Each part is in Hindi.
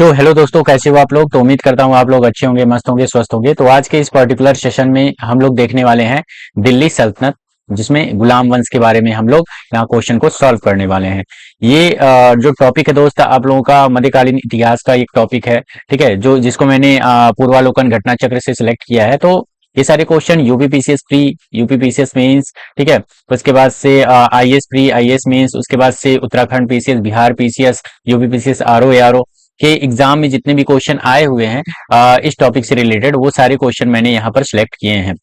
सो हेलो दोस्तों, कैसे हो आप लोग। तो उम्मीद करता हूँ आप लोग अच्छे होंगे, मस्त होंगे, स्वस्थ होंगे। तो आज के इस पर्टिकुलर सेशन में हम लोग देखने वाले हैं दिल्ली सल्तनत, जिसमें गुलाम वंश के बारे में हम लोग यहाँ क्वेश्चन को सॉल्व करने वाले हैं। ये जो टॉपिक है दोस्त, आप लोगों का मध्यकालीन इतिहास का एक टॉपिक है। ठीक है, जो जिसको मैंने पूर्वालोकन घटना चक्र से सिलेक्ट किया है। तो ये सारे question UPPCS pre, UPPCS mains, ठीक है, उसके बाद से आईएएस प्री, आईएएस मेंस, उसके बाद से Uttarakhand PCS, Bihar PCS, UPPCS RO ARO के एग्जाम में जितने भी क्वेश्चन आए हुए हैं इस टॉपिक से रिलेटेड, वो सारे क्वेश्चन मैंने यहाँ पर सिलेक्ट किए हैं,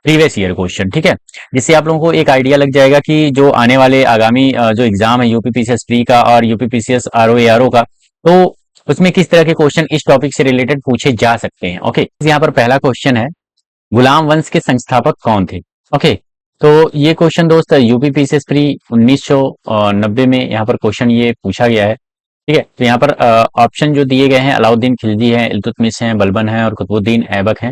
प्रीवियस ईयर क्वेश्चन। ठीक है, जिससे आप लोगों को एक आइडिया लग जाएगा कि जो आने वाले आगामी जो एग्जाम है यूपीपीसीएस प्री का और यूपीपीसीएस आरओ एआरओ का, तो उसमें किस तरह के क्वेश्चन इस टॉपिक से रिलेटेड पूछे जा सकते हैं। ओके, यहाँ पर पहला क्वेश्चन है, गुलाम वंश के संस्थापक कौन थे। ओके, तो ये क्वेश्चन दोस्त यूपीपीसीएस प्री 1990 में यहाँ पर क्वेश्चन ये पूछा गया है। ठीक है, तो यहाँ पर ऑप्शन जो दिए गए हैं, अलाउद्दीन खिलजी है, इल्तुतमिश है, बलबन है और कुतुबुद्दीन ऐबक है।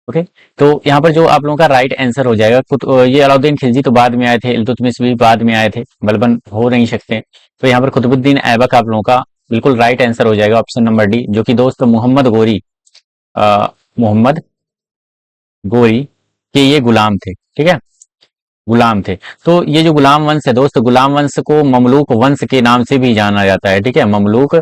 ओके, तो यहाँ पर जो आप लोगों का राइट आंसर हो जाएगा, ये अलाउद्दीन खिलजी तो बाद में आए थे, इल्तुतमिश भी बाद में आए थे, बलबन हो नहीं सकते। तो यहाँ पर कुतुबुद्दीन ऐबक आप लोगों का बिल्कुल राइट आंसर हो जाएगा, ऑप्शन नंबर डी, जो कि दोस्त मोहम्मद गोरी, मोहम्मद गोरी के ये गुलाम थे। ठीक है, गुलाम थे। तो ये जो गुलाम वंश है दोस्त, गुलाम वंश को ममलूक वंश के नाम से भी जाना जाता है। ठीक है, ममलूक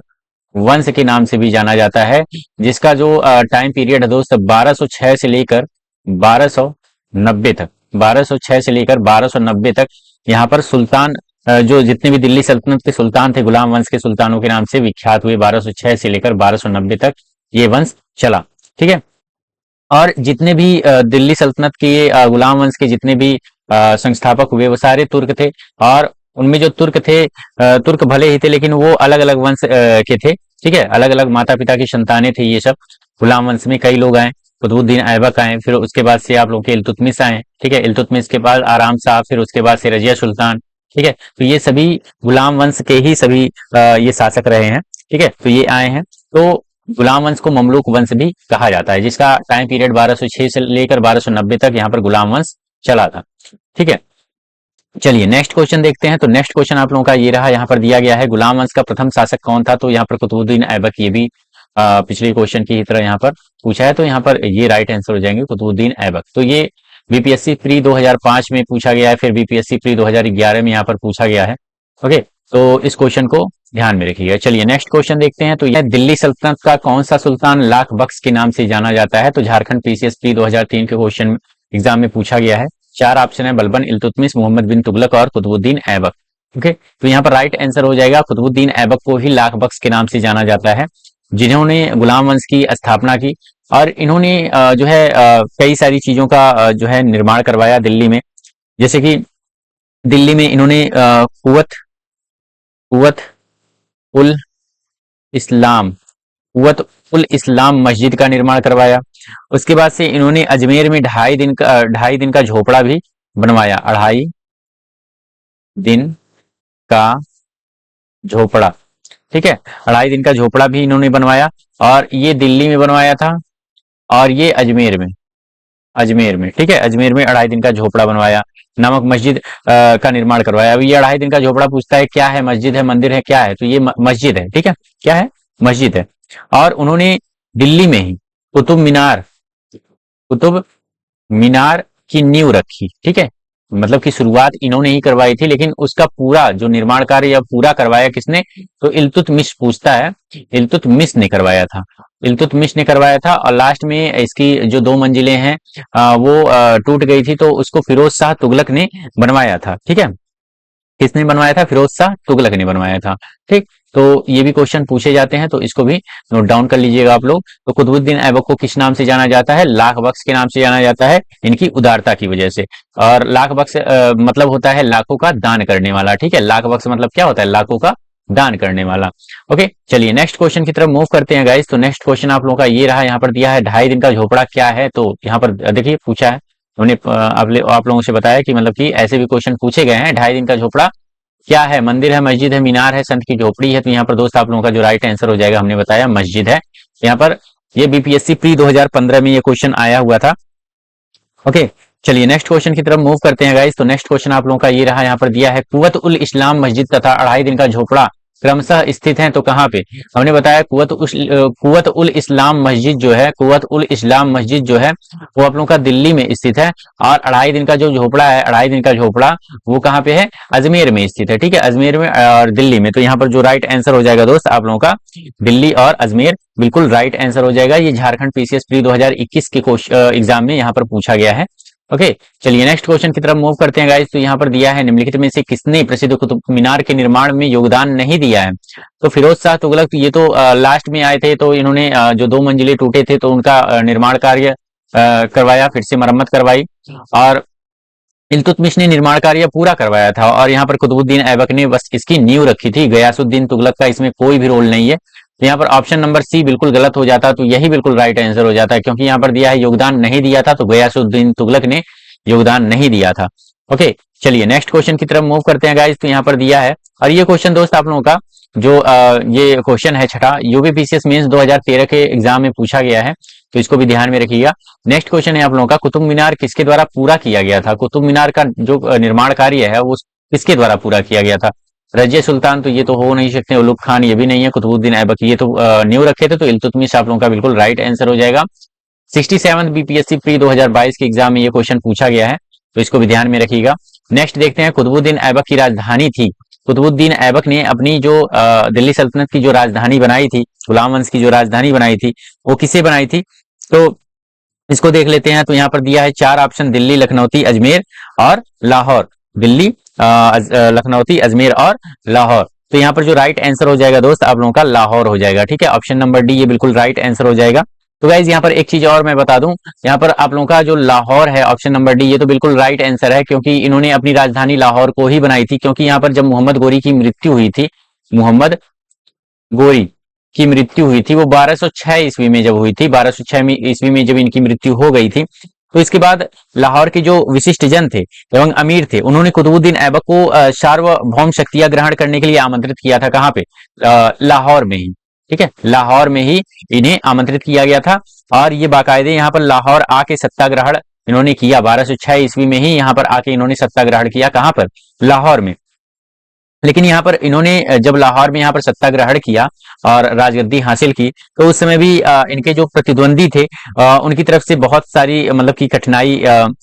वंश के नाम से भी जाना जाता है, जिसका जो टाइम पीरियड है दोस्त 1206 से लेकर 1290 तक, 1206 से लेकर 1290 तक यहाँ पर सुल्तान जो जितने भी दिल्ली सल्तनत के सुल्तान थे, गुलाम वंश के सुल्तानों के नाम से विख्यात हुए। 1206 से लेकर 1290 तक ये वंश चला। ठीक है, और जितने भी दिल्ली सल्तनत के गुलाम वंश के जितने भी संस्थापक हुए, वो सारे तुर्क थे। और उनमें जो तुर्क थे, तुर्क भले ही थे, लेकिन वो अलग अलग वंश के थे। ठीक है, अलग अलग माता पिता की संतानें थी ये सब। गुलाम वंश में कई लोग आए, कुतुबुद्दीन ऐबक आए, फिर उसके बाद से आप लोग के इल्तुतमिश आए। ठीक है, इल्तुतमिश के बाद आराम शाह, फिर उसके बाद से रजिया सुल्तान। ठीक है, तो ये सभी गुलाम वंश के ही सभी ये शासक रहे हैं। ठीक है, तो ये आए हैं। तो गुलाम वंश को ममलूक वंश भी कहा जाता है, जिसका टाइम पीरियड 1206 से लेकर 1290 तक यहाँ पर गुलाम वंश चला था। ठीक है, चलिए नेक्स्ट क्वेश्चन देखते हैं। तो नेक्स्ट क्वेश्चन आप लोगों का ये रहा, यहाँ पर दिया गया है गुलाम वंश का प्रथम शासक कौन था। तो यहाँ पर कुतुबुद्दीन ऐबक, ये भी पिछले क्वेश्चन की तरह यहाँ पर पूछा है, तो यहाँ पर ये राइट आंसर हो जाएंगे, कुतुबुद्दीन ऐबक। तो ये बीपीएससी प्री 2005 में पूछा गया है, फिर बीपीएससी प्री 2011 में यहाँ पर पूछा गया है। ओके, तो इस क्वेश्चन को ध्यान में रखिएगा। चलिए नेक्स्ट क्वेश्चन देखते हैं। तो यह दिल्ली सल्तनत का कौन सा सुल्तान लाख बख्श के नाम से जाना जाता है। तो झारखंड पीसीएस प्री 2003 के क्वेश्चन एग्जाम में पूछा गया है। चार ऑप्शन है, बलबन, इल्तुतमिश, मोहम्मद बिन तुगलक और कुतुबुद्दीन ऐबक। ओके, तो यहाँ पर राइट आंसर हो जाएगा, कुतुबुद्दीन ऐबक को ही लाख बख्श के नाम से जाना जाता है, जिन्होंने गुलाम वंश की स्थापना की। और इन्होंने जो है कई सारी चीजों का जो है निर्माण करवाया दिल्ली में। जैसे कि दिल्ली में इन्होंने कुवत कुवत उल इस्लाम कुवत उल इस्लाम मस्जिद का निर्माण करवाया। उसके बाद से इन्होंने अजमेर में 2.5 दिन का झोपड़ा भी बनवाया। 2.5 दिन का झोपड़ा। ठीक है, 2.5 दिन का झोपड़ा भी इन्होंने बनवाया, और ये दिल्ली में बनवाया था, और ये अजमेर में ठीक है, अजमेर में 2.5 दिन का झोपड़ा बनवाया, नामक मस्जिद का निर्माण करवाया। अब ये 2.5 दिन का झोपड़ा पूछता है क्या है, मस्जिद है, मंदिर है, क्या है। तो ये मस्जिद है। ठीक है, क्या है, मस्जिद है। और उन्होंने दिल्ली में ही कुतुब मीनार की नींव रखी। ठीक है, मतलब कि शुरुआत इन्होंने ही करवाई थी, लेकिन उसका पूरा जो निर्माण कार्य या पूरा करवाया किसने, तो इल्तुतमिश पूछता है, इल्तुतमिश ने करवाया था। इल्तुतमिश ने करवाया था, और लास्ट में इसकी जो 2 मंजिलें हैं वो टूट गई थी, तो उसको फिरोज शाह तुगलक ने बनवाया था। ठीक है, किसने बनवाया था, फिरोज शाह तुगलक ने बनवाया था। ठीक, तो ये भी क्वेश्चन पूछे जाते हैं, तो इसको भी नोट डाउन कर लीजिएगा आप लोग। तो कुतुबुद्दीन ऐबक को किस नाम से जाना जाता है, लाख बख्श के नाम से जाना जाता है, इनकी उदारता की वजह से। और लाख बख्श मतलब होता है लाखों का दान करने वाला। ठीक है, लाख बख्श मतलब क्या होता है, लाखों का दान करने वाला। ओके, चलिए नेक्स्ट क्वेश्चन की तरफ मूव करते हैं गाइस। तो नेक्स्ट क्वेश्चन आप लोगों का ये रहा, यहाँ पर दिया है 2.5 दिन का झोपड़ा क्या है। तो यहाँ पर देखिए पूछा है उन्होंने, आप लोगों से बताया कि मतलब कि ऐसे भी क्वेश्चन पूछे गए हैं। 2.5 दिन का झोपड़ा क्या है, मंदिर है, मस्जिद है, मीनार है, संत की झोपड़ी है। तो यहाँ पर दोस्त आप लोगों का जो राइट आंसर हो जाएगा, हमने बताया मस्जिद है। यहाँ पर ये बीपीएससी प्री 2015 में ये क्वेश्चन आया हुआ था। ओके, चलिए नेक्स्ट क्वेश्चन की तरफ मूव करते हैं गाइस। तो नेक्स्ट क्वेश्चन आप लोगों का ये रहा, यहाँ पर दिया है कुवत उल इस्लाम मस्जिद तथा 2.5 दिन का झोपड़ा क्रमशः स्थित हैं तो कहाँ पे? हमने बताया कुवत उल इस्लाम मस्जिद जो है, कुवत उल इस्लाम मस्जिद जो है वो आप लोगों का दिल्ली में स्थित है। और 2.5 दिन का जो झोपड़ा है, 2.5 दिन का झोपड़ा वो कहाँ पे है? अजमेर में स्थित है। ठीक है, अजमेर में और दिल्ली में। तो यहाँ पर जो राइट आंसर हो जाएगा दोस्त आप लोगों का दिल्ली और अजमेर, बिल्कुल राइट आंसर हो जाएगा। ये झारखंड पीसीएस प्री 2021 के एग्जाम में यहाँ पर पूछा गया है। ओके, चलिए नेक्स्ट क्वेश्चन की तरफ मूव करते हैं गाइस। तो यहाँ पर दिया है निम्नलिखित में से किसने प्रसिद्ध कुतुब मीनार के निर्माण में योगदान नहीं दिया है? तो फिरोज शाह तुगलक, तो ये तो लास्ट में आए थे, तो इन्होंने जो 2 मंजिले टूटे थे तो उनका निर्माण कार्य करवाया, फिर से मरम्मत करवाई। और इल्तुतमिश ने निर्माण कार्य पूरा करवाया था। और यहाँ पर कुतुबुद्दीन ऐबक ने बस इसकी नींव रखी थी। गयासुद्दीन तुगलक का इसमें कोई भी रोल नहीं है। तो यहाँ पर ऑप्शन नंबर सी बिल्कुल गलत हो जाता, तो यही बिल्कुल राइट आंसर हो जाता है, क्योंकि यहाँ पर दिया है योगदान नहीं दिया था, तो गयासुद्दीन तुगलक ने योगदान नहीं दिया था। ओके, चलिए नेक्स्ट क्वेश्चन की तरफ मूव करते हैं गाइस। तो यहाँ पर दिया है, और ये क्वेश्चन दोस्त आप लोगों का जो ये क्वेश्चन है छठा, यूपीपीसीएस मेंस 2013 के एग्जाम में पूछा गया है, तो इसको भी ध्यान में रखिएगा। नेक्स्ट क्वेश्चन है आप लोगों का, कुतुब मीनार किसके द्वारा पूरा किया गया था? कुतुब मीनार का जो निर्माण कार्य है वो किसके द्वारा पूरा किया गया था? रजिया सुल्तान, तो ये तो हो नहीं सकते। उलुग खान, ये भी नहीं है। कुतुबुद्दीन ऐबक, ये तो न्यू रखे थे। तो इल्तुतमिश आप लोगों का बिल्कुल राइट आंसर हो जाएगा। 67 बीपीएससी प्री 2022 के एग्जाम में ये क्वेश्चन पूछा गया है, तो इसको भी ध्यान में रखिएगा। नेक्स्ट देखते हैं, कुतुबुद्दीन ऐबक की राजधानी थी। कुतुबुद्दीन ऐबक ने अपनी जो दिल्ली सल्तनत की जो राजधानी बनाई थी, गुलाम वंश की जो राजधानी बनाई थी, वो किसे बनाई थी? तो इसको देख लेते हैं। तो यहाँ पर दिया है 4 ऑप्शन, दिल्ली, लखनौती, अजमेर और लाहौर। दिल्ली, लखनौती, अजमेर और लाहौर। तो यहाँ पर जो राइट आंसर हो जाएगा दोस्त आप लोगों का लाहौर हो जाएगा। ठीक है, ऑप्शन नंबर डी ये बिल्कुल राइट आंसर हो जाएगा। तो गाइज यहाँ पर एक चीज और मैं बता दूं, यहाँ पर आप लोगों का जो लाहौर है ऑप्शन नंबर डी, ये तो बिल्कुल राइट आंसर है, क्योंकि इन्होंने अपनी राजधानी लाहौर को ही बनाई थी। क्योंकि यहाँ पर जब मोहम्मद गोरी की मृत्यु हुई थी, मोहम्मद गोरी की मृत्यु हुई थी वो 1206 ईस्वी में जब हुई थी, 1206 ईस्वी में जब इनकी मृत्यु हो गई थी, तो इसके बाद लाहौर के जो विशिष्ट जन थे एवं अमीर थे, उन्होंने कुतुबुद्दीन ऐबक को सार्वभौम शक्तियां ग्रहण करने के लिए आमंत्रित किया था। कहाँ पे? लाहौर में ही। ठीक है, लाहौर में ही इन्हें आमंत्रित किया गया था। और ये बाकायदे यहाँ पर लाहौर आके सत्याग्रहण इन्होंने किया। 1206 ईस्वी में ही यहाँ पर आके इन्होंने सत्याग्रहण किया। कहाँ पर? लाहौर में। लेकिन यहाँ पर इन्होंने जब लाहौर में यहाँ पर सत्याग्रहण किया और राजगद्दी हासिल की, तो उस समय भी इनके जो प्रतिद्वंदी थे उनकी तरफ से बहुत सारी मतलब की कठिनाई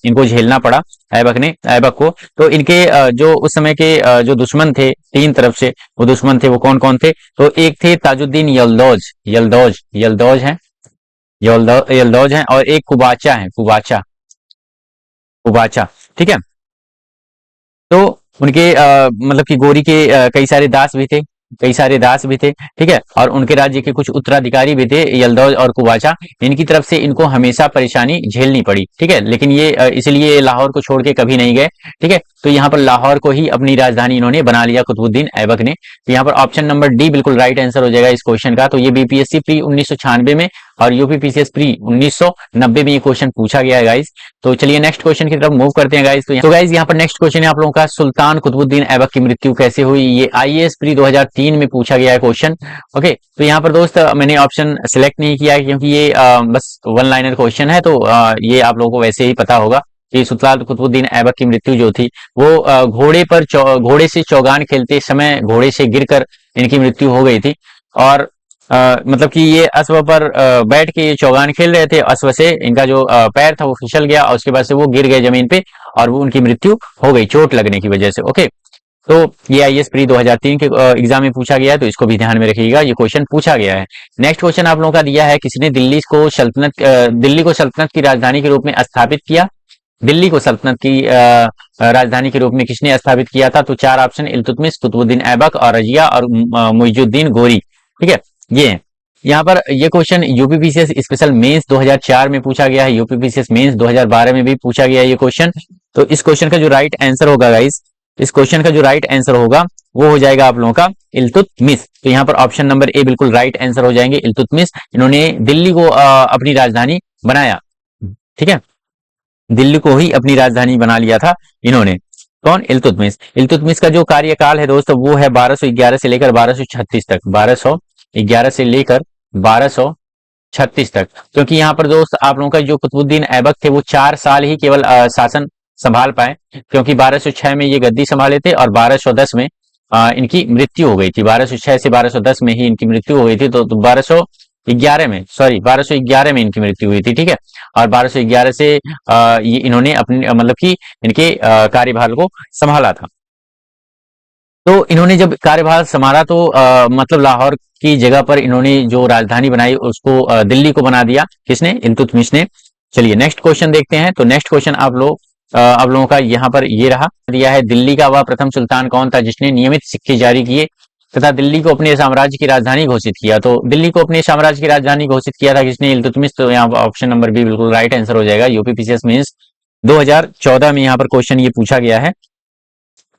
इनको झेलना पड़ा ऐबक को। तो इनके जो उस समय के जो दुश्मन थे 3 तरफ से, वो दुश्मन थे वो कौन कौन थे? तो एक थे ताजुद्दीन यलदौज, यलदौज हैं, यलदौज हैं, और एक कुबाचा है, कुबाचा। ठीक है, तो उनके मतलब कि गोरी के कई सारे दास भी थे, कई सारे दास भी थे। ठीक है, और उनके राज्य के कुछ उत्तराधिकारी भी थे, यलदौज और कुबाचा। इनकी तरफ से इनको हमेशा परेशानी झेलनी पड़ी। ठीक है, लेकिन ये इसलिए लाहौर को छोड़ के कभी नहीं गए। ठीक है, तो यहाँ पर लाहौर को ही अपनी राजधानी इन्होंने बना लिया कुतुबुद्दीन ऐबक ने। तो यहाँ पर ऑप्शन नंबर डी बिल्कुल राइट आंसर हो जाएगा इस क्वेश्चन का। तो ये बीपीएससी प्री 1996 में और यूपीपीसीएस प्री 1990 में ये क्वेश्चन पूछा गया है गाइस। तो चलिए नेक्स्ट क्वेश्चन की तरफ मूव करते हैं गाइस। तो गाइस यहाँ पर नेक्स्ट क्वेश्चन है आप लोगों का, सुल्तान कुतुबुद्दीन ऐबक की मृत्यु कैसे हुई? ये आईएएस प्री 2003 में पूछा गया है क्वेश्चन। ओके, तो यहाँ पर दोस्त मैंने ऑप्शन सिलेक्ट नहीं किया है, क्योंकि ये बस 1 लाइनर क्वेश्चन है। तो ये आप लोगों को वैसे ही पता होगा कि सुल्तान कुतुबुद्दीन ऐबक की मृत्यु जो थी वो घोड़े से चौगान खेलते समय घोड़े से गिरकर इनकी मृत्यु हो गई थी। और मतलब कि ये अश्व पर बैठ के ये चौगान खेल रहे थे, अश्व से इनका जो पैर था वो फिसल गया और उसके बाद से वो गिर गए जमीन पे और वो उनकी मृत्यु हो गई चोट लगने की वजह से। ओके, तो ये आईएएस प्री 2003 के एग्जाम में पूछा गया है, तो इसको भी ध्यान में रखिएगा, ये क्वेश्चन पूछा गया है। नेक्स्ट क्वेश्चन आप लोगों का दिया है, किसने दिल्ली को सल्तनत की राजधानी के रूप में स्थापित किया? दिल्ली को सल्तनत की राजधानी के रूप में किसने स्थापित किया था? तो 4 ऑप्शन, इल्तुतमिश, कुतुबुद्दीन ऐबक और रजिया और मुइजुद्दीन गोरी। ठीक है, ये है। यहाँ पर ये क्वेश्चन यूपीपीसीएस स्पेशल मेंस 2004 में पूछा गया है, यूपीपीसीएस मेंस 2012 में भी पूछा गया है ये क्वेश्चन। तो इस क्वेश्चन का जो राइट आंसर होगा गाइस, इस क्वेश्चन का जो राइट आंसर होगा वो हो जाएगा आप लोगों का इल्तुतमिश। तो यहाँ पर ऑप्शन नंबर ए बिल्कुल राइट आंसर हो जाएंगे, इल्तुतमिश। इन्होंने दिल्ली को अपनी राजधानी बनाया। ठीक है, दिल्ली को ही अपनी राजधानी बना लिया था इन्होंने। कौन? इल्तुतमिश। इल्तुतमिश का जो कार्यकाल है दोस्तों वो है 1211 से लेकर 1236 तक, 1211 से लेकर 1236 तक। क्योंकि यहाँ पर दोस्त आप लोगों का जो कुतुबुद्दीन ऐबक थे वो 4 साल ही केवल शासन संभाल पाए, क्योंकि 1206 में ये गद्दी संभाले थे और 1210 में इनकी मृत्यु हो गई थी। 1206 से 1210 में ही इनकी मृत्यु हो गई थी। तो 1211 में, सॉरी 1211 में इनकी मृत्यु हुई थी, ठीक है। और 1211 से ये इन्होंने अपने मतलब कि इनके कार्यभार को संभाला था। तो इन्होंने जब कार्यभार संभाला तो मतलब लाहौर की जगह पर इन्होंने जो राजधानी बनाई उसको दिल्ली को बना दिया। किसने? इल्तुतमिश ने। चलिए नेक्स्ट क्वेश्चन देखते हैं। तो नेक्स्ट क्वेश्चन आप लोगों का यहाँ पर ये रहा, दिया है दिल्ली का वह प्रथम सुल्तान कौन था जिसने नियमित सिक्के जारी किए तथा दिल्ली को अपने साम्राज्य की राजधानी घोषित किया। तो दिल्ली को अपने साम्राज्य की राजधानी घोषित किया था किसने? इल्तुतमिश। तो यहाँ ऑप्शन नंबर बी बिल्कुल राइट आंसर हो जाएगा। यूपीपीसीएस मींस 2014 में यहाँ पर क्वेश्चन ये पूछा गया है,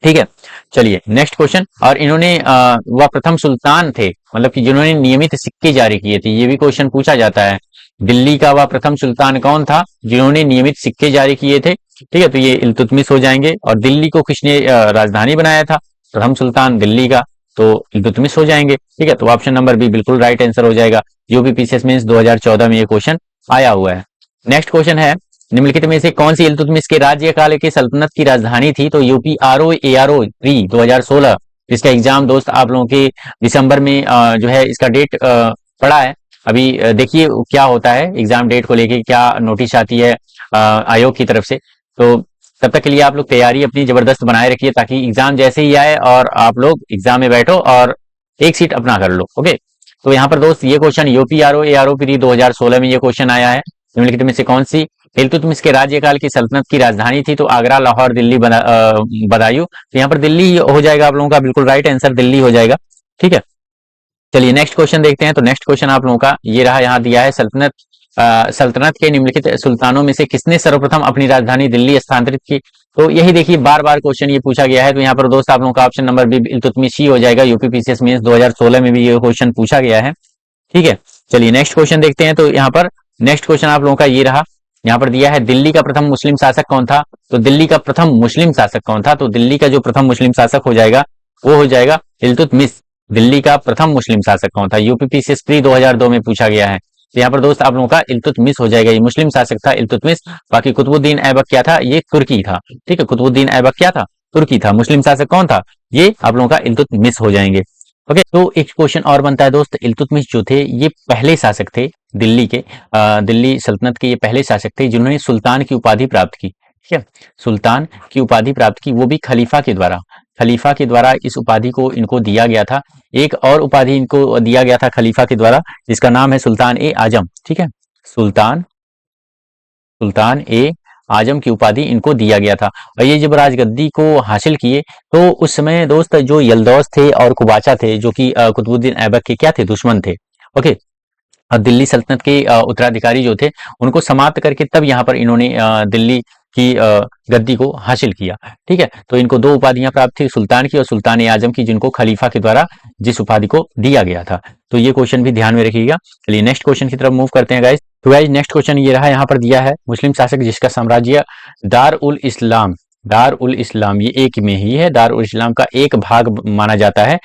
ठीक है। चलिए नेक्स्ट क्वेश्चन। और इन्होंने वह प्रथम सुल्तान थे मतलब कि जिन्होंने नियमित सिक्के जारी किए थे, ये भी क्वेश्चन पूछा जाता है। दिल्ली का वह प्रथम सुल्तान कौन था जिन्होंने नियमित सिक्के जारी किए थे, ठीक है। तो ये इल्तुतमिश हो जाएंगे। और दिल्ली को किसने राजधानी बनाया था? प्रथम सुल्तान दिल्ली का, तो इल्तुतमिश हो जाएंगे, ठीक है। तो ऑप्शन नंबर बी बिल्कुल राइट आंसर हो जाएगा। यूपीपीसीएस मींस 2014 में ये क्वेश्चन आया हुआ है। नेक्स्ट क्वेश्चन है, निम्नलिखित में से कौन सी इल्तुतमिश के राज्यकाल की सल्तनत की राजधानी थी? तो यूपीआरओ एआरओ प्री 2016, इसका एग्जाम दोस्त आप लोगों के दिसंबर में जो है इसका डेट पड़ा है। अभी देखिए क्या होता है, एग्जाम डेट को लेके क्या नोटिस आती है आयोग की तरफ से। तो तब तक के लिए आप लोग तैयारी अपनी जबरदस्त बनाए रखिए ताकि एग्जाम जैसे ही आए और आप लोग एग्जाम में बैठो और एक सीट अपना कर लो। ओके, तो यहाँ पर दोस्त ये क्वेश्चन यूपीआरओ एआरओ प्री 2016 में ये क्वेश्चन आया है। निम्नलिखित में से कौन सी इल्तुतमिश के राज्यकाल की सल्तनत की राजधानी थी? तो आगरा, लाहौर, दिल्ली, बदायूं। तो यहाँ पर दिल्ली हो जाएगा आप लोगों का बिल्कुल राइट आंसर, दिल्ली हो जाएगा, ठीक है। चलिए नेक्स्ट क्वेश्चन देखते हैं। तो नेक्स्ट क्वेश्चन आप लोगों का ये रहा, यहाँ दिया है सल्तनत के निम्नलिखित सुल्तानों में से किसने सर्वप्रथम अपनी राजधानी दिल्ली स्थानांतरित की? तो यही देखिए बार बार क्वेश्चन ये पूछा गया है। तो यहाँ पर दोस्त आप लोगों का ऑप्शन नंबर बी इल्तुतमिश ही हो जाएगा। यूपीपीसीएस मींस 2016 में भी ये क्वेश्चन पूछा गया है, ठीक है। चलिए नेक्स्ट क्वेश्चन देखते हैं। तो यहाँ पर नेक्स्ट क्वेश्चन आप लोगों का ये रहा, यहाँ पर दिया है दिल्ली का प्रथम मुस्लिम शासक कौन था? तो दिल्ली का प्रथम मुस्लिम शासक कौन था? तो दिल्ली का जो प्रथम मुस्लिम शासक हो जाएगा वो हो जाएगा इल्तुतमिश। दिल्ली का प्रथम मुस्लिम शासक कौन था? यूपीपीसीएस प्री 2002 में पूछा गया है। तो यहाँ पर दोस्त आप लोगों का इल्तुतमिश हो जाएगा। ये मुस्लिम शासक था इल्तुतमिश। बाकी कुतुबुद्दीन ऐबक क्या था? ये तुर्की था, ठीक है। कुतुबुद्दीन ऐबक क्या था? तुर्की था। मुस्लिम शासक कौन था? ये आप लोगों का इल्तुतमिश हो जाएंगे। ओके, तो एक क्वेश्चन और बनता है दोस्त, इल्तुतमिश जो थे ये पहले शासक थे दिल्ली के, दिल्ली सल्तनत के ये पहले शासक थे जिन्होंने सुल्तान की उपाधि प्राप्त की, ठीक है। सुल्तान की उपाधि प्राप्त की, वो भी खलीफा के द्वारा। खलीफा के द्वारा इस उपाधि को इनको दिया गया था। एक और उपाधि इनको दिया गया था खलीफा के द्वारा जिसका नाम है सुल्तान ए आजम, ठीक है। सुल्तान सुल्तान ए आजम की उपाधि इनको दिया गया था। और ये जब राजगद्दी को हासिल किए तो उस समय दोस्त जो यल्दौस थे और कुबाचा थे जो कि कुतुबुद्दीन ऐबक के क्या थे? दुश्मन थे। ओके, और दिल्ली सल्तनत के उत्तराधिकारी जो थे उनको समाप्त करके तब यहाँ पर इन्होंने दिल्ली की गद्दी को हासिल किया, ठीक है। तो इनको दो उपाधियां प्राप्त थी, सुल्तान की और सुल्तान ए आजम की, जिनको खलीफा के द्वारा जिस उपाधि को दिया गया था। तो ये क्वेश्चन भी ध्यान में रखिएगा। चलिए नेक्स्ट क्वेश्चन की तरफ मूव करते हैं गाइस। तो गाइस नेक्स्ट क्वेश्चन ये रहा, यहाँ पर दिया है मुस्लिम शासक जिसका साम्राज्य दार उल इस्लाम ये एक में ही है, दार उल इस्लाम का एक भाग माना जाता है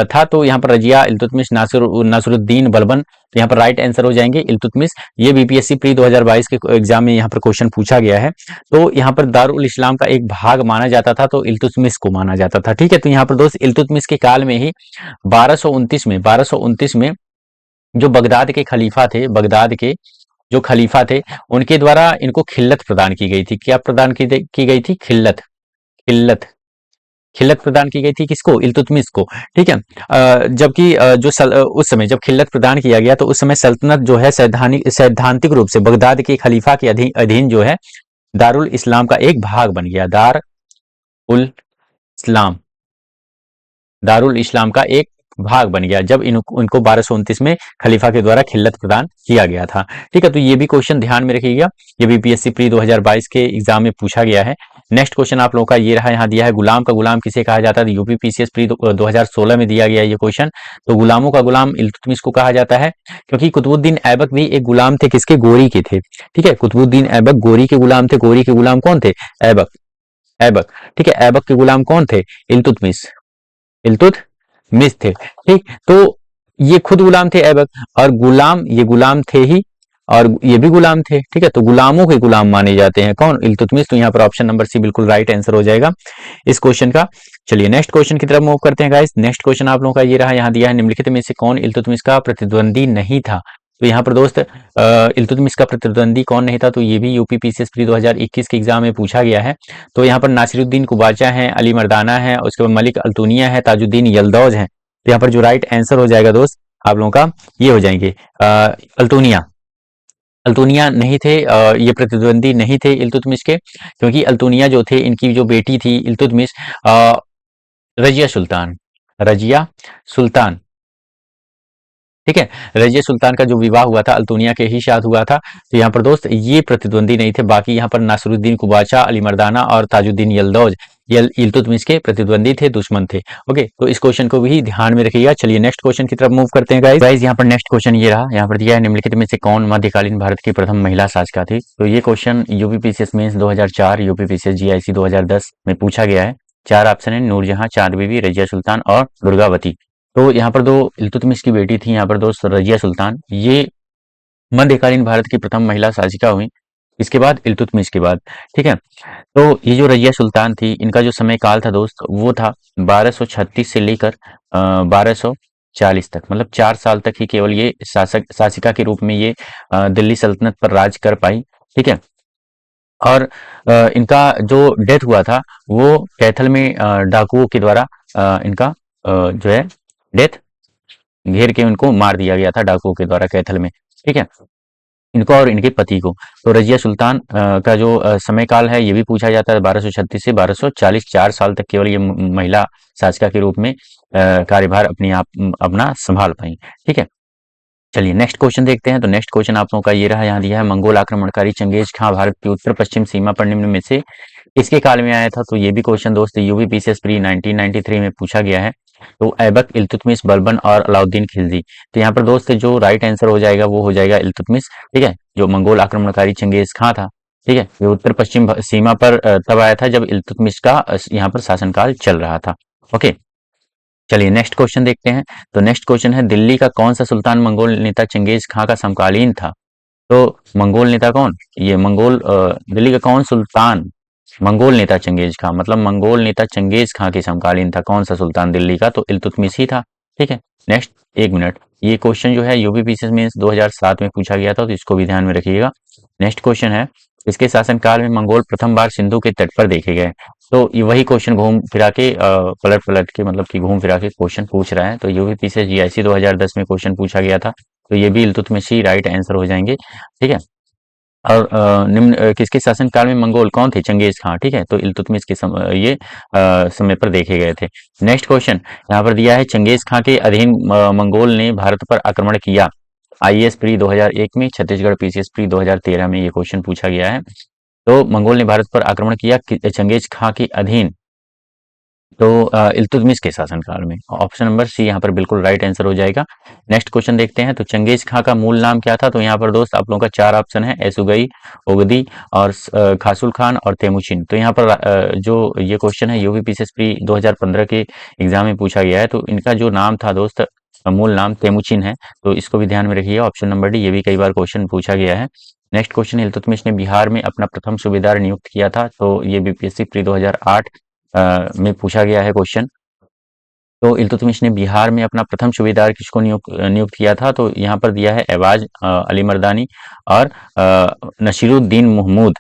था। तो यहाँ पर रजिया, इल्तुतमिश, नासिरुद्दीन बलबन। तो यहाँ पर राइट आंसर हो जाएंगे इल्तुतमिश। ये बीपीएससी प्री 2022 के एग्जाम में यहाँ पर क्वेश्चन पूछा गया है। तो यहाँ पर दार उल इस्लाम का एक भाग माना जाता था तो इल्तुतमिश को माना जाता था, ठीक है। तो यहाँ पर दोस्त इल्तुतमिश के काल में ही 1229 में जो बगदाद के खलीफा थे, बगदाद के जो खलीफा थे उनके द्वारा इनको खिल्लत प्रदान की गई थी। क्या प्रदान की गई थी? खिल्लत। खिल्लत खिल्लत प्रदान की गई थी किसको? इल्तुतमिश को, ठीक है। जबकि उस समय जब खिल्लत प्रदान किया गया तो उस समय सल्तनत जो है सैद्धांतिक रूप से बगदाद के खलीफा के अधीन जो है दारुल इस्लाम का एक भाग बन गया। इस्लाम दारुल इस्लाम का एक भाग बन गया जब उनको 1229 में खलीफा के द्वारा खिल्लत प्रदान किया गया था, ठीक है। तो ये भी क्वेश्चन ध्यान में रखिएगा, ये बीपीएससी प्री 2022 के एग्जाम में पूछा गया है। नेक्स्ट क्वेश्चन आप लोगों का ये रहा, यहाँ दिया है गुलाम का गुलाम किसे कहा जाता है? यूपीपीसीएस प्री 2016 में दिया गया है ये क्वेश्चन। तो गुलामों का गुलाम इल्तुतमिश को कहा जाता है क्योंकि कुतुबुद्दीन ऐबक भी एक गुलाम थे, किसके? गोरी के थे, ठीक है। कुतुबुद्दीन ऐबक गोरी के गुलाम थे। गोरी के गुलाम कौन थे? ऐबक, ठीक है। ऐबक के गुलाम कौन थे? इल्तुतमिश थे, ठीक। तो ये खुद गुलाम थे ऐबक, और ये गुलाम थे ही और ये भी गुलाम थे, ठीक है। तो गुलामों के गुलाम माने जाते हैं कौन? इल्तुतमिश। तो यहाँ पर ऑप्शन नंबर सी बिल्कुल राइट आंसर हो जाएगा इस क्वेश्चन का। चलिए नेक्स्ट क्वेश्चन की तरफ मूव करते हैं गाइस। नेक्स्ट क्वेश्चन आप लोगों का ये रहा, यहाँ दिया है निम्नलिखित में से कौन इल्तुतमिश का प्रतिद्वंदी नहीं था? तो यहाँ पर दोस्त इल्तुतमिश का प्रतिद्वंदी कौन नहीं था? तो ये भी यूपी पीसीएस प्री 2021 के एग्जाम में पूछा गया है। तो यहाँ पर नासिरुद्दीन कुबाचा है, अली मर्दाना है, उसके बाद मलिक अल्तुनिया है, ताजुद्दीन यल्दौज है। तो यहाँ पर जो राइट आंसर हो जाएगा दोस्त आप लोगों का ये हो जाएंगे अल्तुनिया। अल्तुनिया नहीं थे, ये प्रतिद्वंदी नहीं थे इल्तुतमिश के, क्योंकि अल्तुनिया जो थे इनकी जो बेटी थी इल्तुतमिश रजिया सुल्तान, रजिया सुल्तान, ठीक है। रजिया सुल्तान का जो विवाह हुआ था अल्तुनिया के ही साथ हुआ था। तो यहाँ पर दोस्त ये प्रतिद्वंदी नहीं थे। बाकी यहाँ पर नासिरुद्दीन कुबाचा, अली मर्दाना और ताजुद्दीन यल्दौज इल्तुतमिश के प्रतिद्वंदी थे, दुश्मन थे। ओके, तो इस क्वेश्चन को भी ध्यान में रखिएगा। चलिए नेक्स्ट क्वेश्चन की तरफ मूव करते हैं गाइस। यहाँ पर नेक्स्ट क्वेश्चन ये रहा, यहाँ पर दिया है निम्नलिखित में से कौन मध्यकालीन भारत की प्रथम महिला शासिका थी? तो ये question UP PCS mains 2004, UP PCS GIC 2010 में पूछा गया है। 4 ऑप्शन है, नूरजहां, चांद बीबी, रजिया सुल्तान और दुर्गावती। तो यहाँ पर दो इल्तुतमिश की बेटी थी यहाँ पर दोस्त रजिया सुल्तान, ये मध्यकालीन भारत की प्रथम महिला शासिका हुई, इसके बाद इल्तुतमिश के बाद, ठीक है। तो ये जो रजिया सुल्तान थी इनका जो समय काल था दोस्त वो था 1236 से लेकर 1240 तक, मतलब 4 साल तक ही केवल ये शासिका के रूप में ये दिल्ली सल्तनत पर राज कर पाई, ठीक है। और इनका जो डेथ हुआ था वो कैथल में डाकुओं के द्वारा इनका जो है डेथ, घेर के उनको मार दिया गया था डाकुओं के द्वारा कैथल में, ठीक है, इनको और इनके पति को। तो रजिया सुल्तान का जो समय काल है ये भी पूछा जाता है 1236 से 1240, 4 साल तक केवल ये महिला शासिका के रूप में कार्यभार अपना संभाल पाई, ठीक है। चलिए नेक्स्ट क्वेश्चन देखते हैं। तो नेक्स्ट क्वेश्चन आप लोगों का ये रहा, यहाँ दिया है मंगोल आक्रमणकारी चंगेज खां भारत की उत्तर पश्चिम सीमा पर निम्न में से किसके काल में आया था? तो ये भी क्वेश्चन दोस्त यूपी पीसीएस प्री 1993 में पूछा गया है। तो ऐबक, इल्तुतमिश, बलबन और अलाउद्दीन खिलजी। तो यहाँ पर दोस्त जो राइट आंसर हो जाएगा वो हो जाएगा इल्तुतमिश, ठीक है। जो मंगोल आक्रमणकारी चंगेज खां था, ठीक है, ये उत्तर पश्चिम सीमा पर तब आया था जब इल्तुतमिश का यहाँ पर शासनकाल चल रहा था। ओके, चलिए नेक्स्ट क्वेश्चन देखते हैं। तो नेक्स्ट क्वेश्चन है, दिल्ली का कौन सा सुल्तान मंगोल नेता चंगेज खां का समकालीन था? तो मंगोल नेता कौन? ये दिल्ली का कौन सुल्तान मंगोल नेता चंगेज खां, मतलब मंगोल नेता चंगेज खां के समकालीन था कौन सा सुल्तान दिल्ली का? तो इल्तुतमिश ही था, ठीक है। नेक्स्ट, एक मिनट, ये क्वेश्चन जो है यूपी पीसीएस में 2007 में पूछा गया था, तो इसको भी ध्यान में रखिएगा। नेक्स्ट क्वेश्चन है, इसके शासनकाल में मंगोल प्रथम बार सिंधु के तट पर देखे गए। तो ये वही क्वेश्चन घूम फिरा के पलट के, मतलब कि घूम फिरा के क्वेश्चन पूछ रहा है। तो यूपी पीसीएस जीआईसी 2010 में क्वेश्चन पूछा गया था, तो ये भी इल्तुतमिश ही राइट आंसर हो जाएंगे, ठीक है। और निम्न किसके शासनकाल में मंगोल कौन थे? चंगेज खां, ठीक है। तो इल्तुतमिश के ये समय पर देखे गए थे। नेक्स्ट क्वेश्चन यहाँ पर दिया है, चंगेज खां के अधीन मंगोल ने भारत पर आक्रमण किया। आईएएस प्री 2001 में, छत्तीसगढ़ पीसीएस प्री 2013 में ये क्वेश्चन पूछा गया है। तो मंगोल ने भारत पर आक्रमण किया चंगेज खां के अधीन, तो इल्तुतमिश के शासनकाल में। ऑप्शन नंबर सी यहाँ पर बिल्कुल राइट आंसर हो जाएगा। नेक्स्ट क्वेश्चन देखते हैं। तो चंगेज खां का मूल नाम क्या था? तो यहाँ पर दोस्त आप लोगों का 4 ऑप्शन है, एसुगई, ओगदी और खासुल खान और तेमुचिन। तो यहाँ पर जो ये क्वेश्चन है यूपी पीसीएस प्री 2015 के एग्जाम में पूछा गया है। तो इनका जो नाम था दोस्त, मूल नाम तेमुचिन है। तो इसको भी ध्यान में रखिएगा। ऑप्शन नंबर डी, ये भी कई बार क्वेश्चन पूछा गया है। नेक्स्ट क्वेश्चन, इल्तुतमिश ने बिहार में अपना प्रथम सूबेदार नियुक्त किया था। तो ये बीपीएससी प्री 2008 में पूछा गया है क्वेश्चन। तो इल्तुतमिश ने बिहार में अपना प्रथम सूबेदार किसको नियुक्त किया था? तो यहाँ पर दिया है एवाज अली मर्दानी और नसीरुद्दीन महमूद,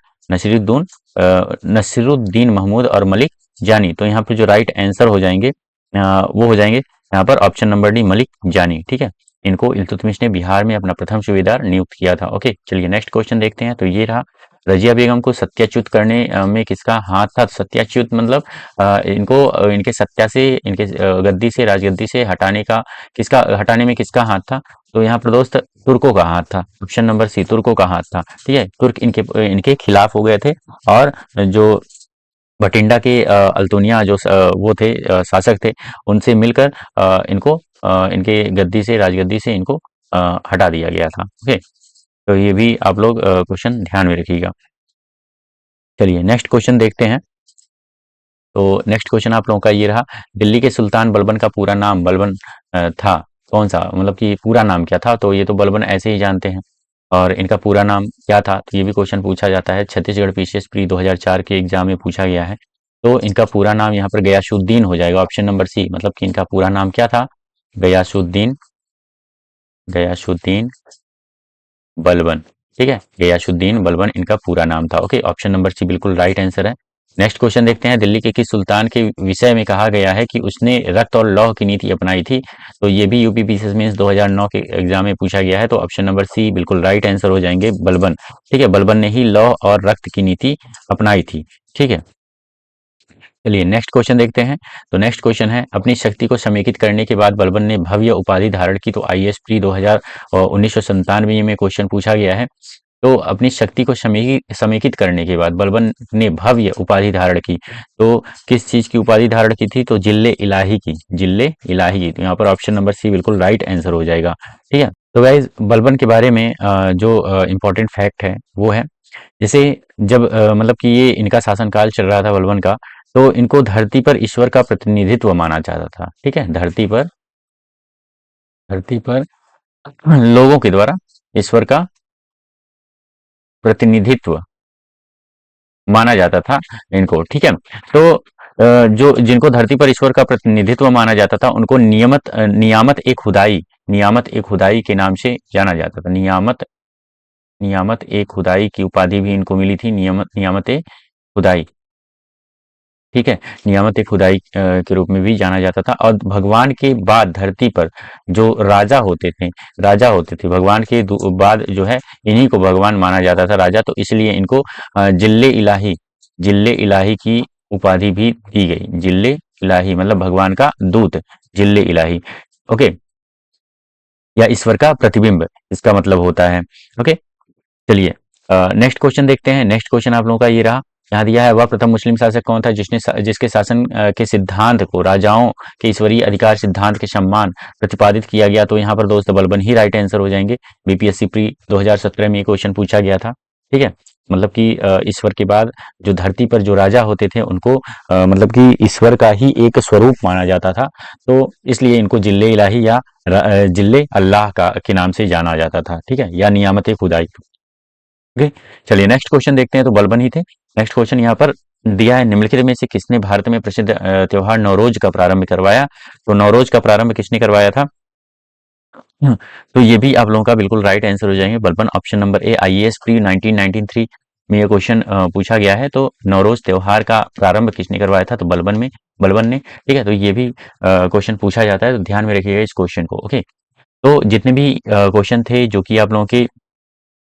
नसीरुद्दीन महमूद और मलिक जानी। तो यहाँ पर जो राइट आंसर हो जाएंगे वो हो जाएंगे यहाँ पर ऑप्शन नंबर डी, मलिक जानी, ठीक है। इनको इल्तुतमिश ने बिहार में अपना प्रथम सूबेदार नियुक्त किया था। ओके, चलिए नेक्स्ट क्वेश्चन देखते हैं। तो ये रहा, रजिया बेगम को सत्याच्युत करने में किसका हाथ था? सत्याच्युत मतलब इनको इनके सत्या से, इनके गद्दी से, राजगद्दी से हटाने में किसका हाथ था? तो यहाँ पर दोस्त तुर्कों का हाथ था। ऑप्शन नंबर सी, तुर्कों का हाथ था, ठीक है। तुर्क इनके खिलाफ हो गए थे और जो बठिंडा के अल्तुनिया जो वो थे शासक थे, उनसे मिलकर इनको इनके गद्दी से, राजगद्दी से इनको हटा दिया गया था। ओके, तो ये भी आप लोग क्वेश्चन ध्यान में रखिएगा। चलिए नेक्स्ट क्वेश्चन देखते हैं। तो नेक्स्ट क्वेश्चन आप लोगों का ये रहा, दिल्ली के सुल्तान बलबन का पूरा नाम बलबन था कौन सा, मतलब कि पूरा नाम क्या था? तो ये तो बलबन ऐसे ही जानते हैं। और इनका पूरा नाम क्या था, तो ये भी क्वेश्चन पूछा जाता है। छत्तीसगढ़ पीसीएस प्री 2004 के एग्जाम में पूछा गया है। तो इनका पूरा नाम यहाँ पर गयासुद्दीन हो जाएगा, ऑप्शन नंबर सी। मतलब कि इनका पूरा नाम क्या था, गयासुद्दीन, गयासुद्दीन बलबन। ठीक है, गयासुद्दीन बलबन इनका पूरा नाम था। ओके, ऑप्शन नंबर सी बिल्कुल राइट आंसर है। नेक्स्ट क्वेश्चन देखते हैं। दिल्ली के किस सुल्तान के विषय में कहा गया है कि उसने रक्त और लौह की नीति अपनाई थी? तो ये भी यूपी पीसीएस मेंस 2009 के एग्जाम में पूछा गया है। तो ऑप्शन नंबर सी बिल्कुल राइट आंसर हो जाएंगे, बलबन। ठीक है, बलबन ने ही लौह और रक्त की नीति अपनाई थी। ठीक है, चलिए नेक्स्ट क्वेश्चन देखते हैं। तो नेक्स्ट क्वेश्चन है, अपनी शक्ति को समेकित करने के बाद बलबन ने भव्य उपाधि धारण की। तो आईएएस प्री 1997 में क्वेश्चन पूछा गया है। तो अपनी शक्ति को समेकित करने के बाद बलबन ने भव्य उपाधि धारण की। तो किस चीज की उपाधि धारण की थी? तो जिले इलाही की, जिले इलाही की। तो यहाँ पर ऑप्शन नंबर सी बिल्कुल राइट आंसर हो जाएगा। ठीक है, तो गाइज बलबन के बारे में जो इम्पोर्टेंट फैक्ट है वो है, जैसे जब मतलब कि ये इनका शासनकाल चल रहा था बलबन का, तो इनको धरती पर ईश्वर का प्रतिनिधित्व माना जाता था। ठीक है, धरती पर लोगों के द्वारा ईश्वर का प्रतिनिधित्व माना जाता था इनको। ठीक है, तो जो जिनको धरती पर ईश्वर का प्रतिनिधित्व माना जाता था उनको नियामत ए खुदाई के नाम से जाना जाता था। नियामत ए खुदाई की उपाधि भी इनको मिली थी, नियामत ए खुदाई। ठीक है, नियामत खुदाई के रूप में भी जाना जाता था। और भगवान के बाद धरती पर जो राजा होते थे भगवान के बाद जो है, इन्हीं को भगवान माना जाता था, राजा। तो इसलिए इनको जिल्ले इलाही की उपाधि भी दी गई। जिल्ले इलाही मतलब भगवान का दूत, जिल्ले इलाही। ओके, या ईश्वर का प्रतिबिंब इसका मतलब होता है। ओके, चलिए नेक्स्ट क्वेश्चन देखते हैं। नेक्स्ट क्वेश्चन आप लोगों का ये रहा, यहाँ दिया है, वह प्रथम मुस्लिम शासक कौन था जिसके शासन के सिद्धांत को राजाओं के ईश्वरीय अधिकार सिद्धांत के सम्मान प्रतिपादित किया गया? तो यहाँ पर दोस्त बलबन ही राइट आंसर हो जाएंगे। बीपीएससी प्री 2017 में ये क्वेश्चन पूछा गया था। ठीक है, मतलब कि ईश्वर के बाद जो धरती पर जो राजा होते थे उनको मतलब कि ईश्वर का ही एक स्वरूप माना जाता था। तो इसलिए इनको जिले इलाही या जिले अल्लाह का के नाम से जाना जाता था। ठीक है, या नियामत खुदाई। ओके, चलिए नेक्स्ट क्वेश्चन देखते हैं। तो बलबन ही थे। नेक्स्ट क्वेश्चन यहाँ पर दिया है, निम्नलिखित में से किसने भारत में प्रसिद्ध त्योहार नवरोज का प्रारंभ करवाया? तो नवरोज का प्रारंभ किसने करवाया था? तो ये भी आप लोगों का बिल्कुल राइट आंसर हो जाएंगे, Balban. Option number A, IAS pre 1993 में ये क्वेश्चन पूछा गया है। तो नवरोज त्योहार का प्रारंभ किसने करवाया था? तो बलबन ने। ठीक है, तो ये भी क्वेश्चन पूछा जाता है, तो ध्यान में रखिएगा इस क्वेश्चन को। ओके, तो जितने भी क्वेश्चन थे जो कि आप लोगों के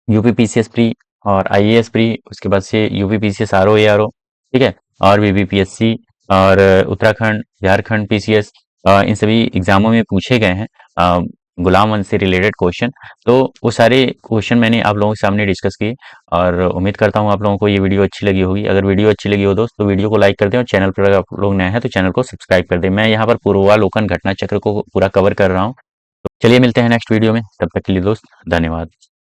यूपी पीसीएस प्री और आईएएस प्री, उसके बाद से यूपी पीसीएस आरओ ए आरओ, ठीक है, और बीबीपीएससी और उत्तराखंड झारखंड पीसीएस, इन सभी एग्जामों में पूछे गए हैं गुलाम वंश से रिलेटेड क्वेश्चन। तो वो सारे क्वेश्चन मैंने आप लोगों के सामने डिस्कस किए, और उम्मीद करता हूँ आप लोगों को ये वीडियो अच्छी लगी होगी। अगर वीडियो अच्छी लगी हो दोस्त, तो वीडियो को लाइक कर दें, और चैनल पर अगर आप लोग नए हैं तो चैनल को सब्सक्राइब कर दें। मैं यहाँ पर पूर्वावलोकन घटना चक्र को पूरा कवर कर रहा हूँ। तो चलिए मिलते हैं नेक्स्ट वीडियो में, तब तक के लिए दोस्त धन्यवाद।